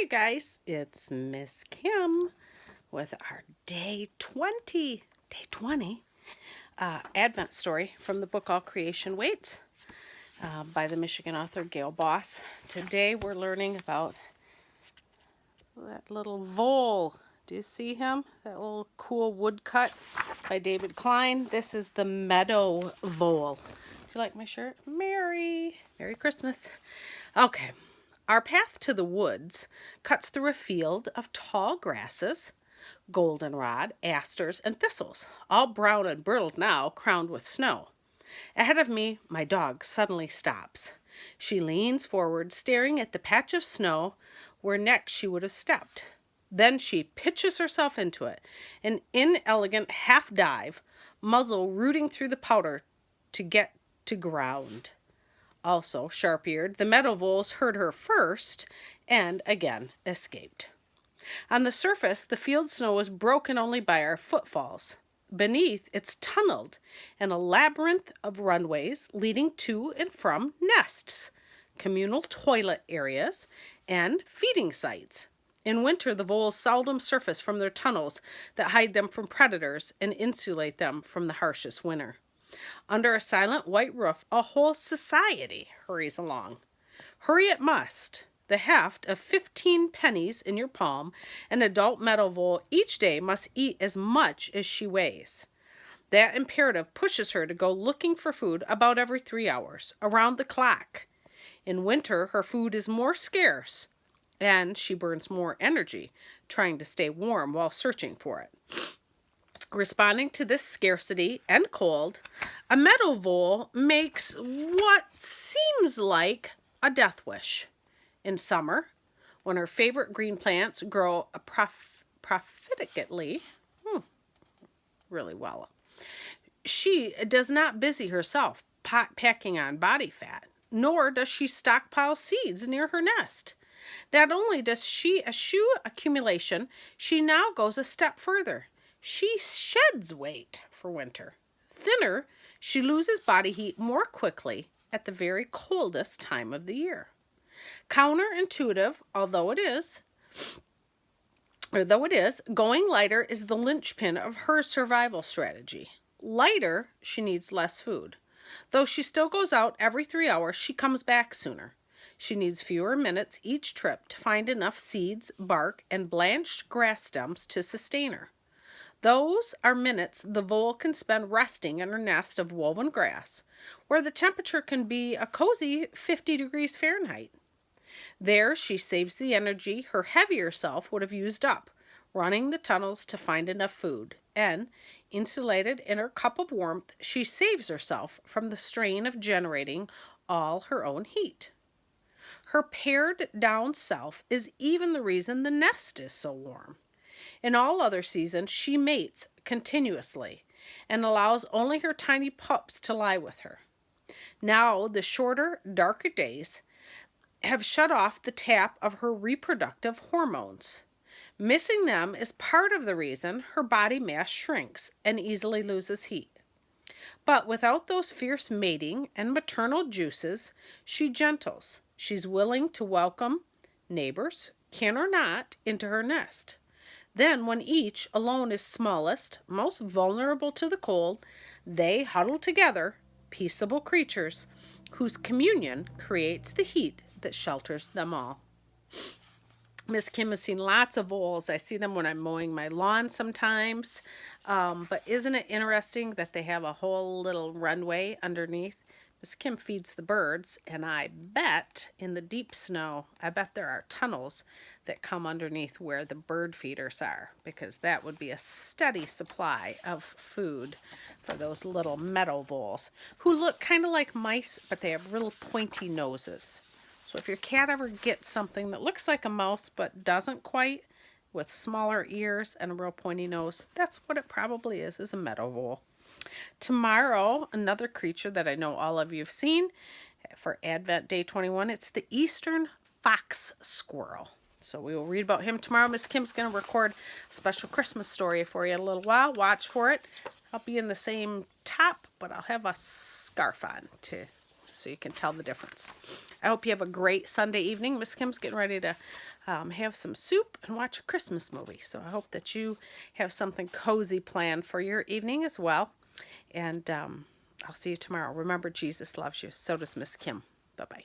guys, it's Miss Kim with our day 20 Advent story from the book All Creation Waits by the Michigan author Gail Boss. Today we're learning about that little vole. Do you see him? That little cool woodcut by David Klein. This is the Meadow vole. Do you like my shirt? Merry Christmas. Okay. Our path to the woods cuts through a field of tall grasses, goldenrod, asters, and thistles, all brown and brittled now, crowned with snow. Ahead of me, my dog suddenly stops. She leans forward, staring at the patch of snow where next she would have stepped. Then she pitches herself into it, an inelegant half dive, muzzle rooting through the powder to get to ground. Also sharp-eared, the meadow voles heard her first and again escaped. On the surface, the field snow was broken only by our footfalls. Beneath, it's tunneled in a labyrinth of runways leading to and from nests, communal toilet areas, and feeding sites. In winter, the voles seldom surface from their tunnels that hide them from predators and insulate them from the harshest winter. Under a silent white roof, a whole society hurries along. Hurry it must. The heft of 15 pennies in your palm, an adult meadow vole each day must eat as much as she weighs. That imperative pushes her to go looking for food about every 3 hours, around the clock. In winter, her food is more scarce, and she burns more energy trying to stay warm while searching for it. Responding to this scarcity and cold, a meadow vole makes what seems like a death wish. In summer, when her favorite green plants grow profitably, really well, she does not busy herself packing on body fat, nor does she stockpile seeds near her nest. Not only does she eschew accumulation, she now goes a step further. She sheds weight for winter. Thinner, she loses body heat more quickly at the very coldest time of the year. Counterintuitive, though it is, going lighter is the linchpin of her survival strategy. Lighter, she needs less food. Though she still goes out every 3 hours, she comes back sooner. She needs fewer minutes each trip to find enough seeds, bark, and blanched grass stems to sustain her. Those are minutes the vole can spend resting in her nest of woven grass, where the temperature can be a cozy 50 degrees Fahrenheit. There she saves the energy her heavier self would have used up, running the tunnels to find enough food, and, insulated in her cup of warmth, she saves herself from the strain of generating all her own heat. Her pared down self is even the reason the nest is so warm. In all other seasons, she mates continuously and allows only her tiny pups to lie with her. Now, the shorter, darker days have shut off the tap of her reproductive hormones. Missing them is part of the reason her body mass shrinks and easily loses heat. But without those fierce mating and maternal juices, she gentles. She's willing to welcome neighbors, kin or not, into her nest. Then, when each alone is smallest, most vulnerable to the cold, they huddle together, peaceable creatures, whose communion creates the heat that shelters them all. Miss Kim has seen lots of voles. I see them when I'm mowing my lawn sometimes. But isn't it interesting that they have a whole little runway underneath? Miss Kim feeds the birds, and I bet in the deep snow, I bet there are tunnels that come underneath where the bird feeders are, because that would be a steady supply of food for those little meadow voles, who look kind of like mice, but they have little pointy noses. So if your cat ever gets something that looks like a mouse but doesn't quite, with smaller ears and a real pointy nose, that's what it probably is a meadow vole. Tomorrow, another creature that I know all of you have seen for Advent Day 21, it's the eastern fox squirrel. So we will read about him tomorrow. Miss Kim's going to record a special Christmas story for you in a little while. Watch for it. I'll be in the same top, but I'll have a scarf on to so you can tell the difference. I hope you have a great Sunday evening. Miss Kim's getting ready to have some soup and watch a Christmas movie. So I hope that you have something cozy planned for your evening as well. And I'll see you tomorrow. Remember, Jesus loves you. So does Miss Kim. Bye-bye.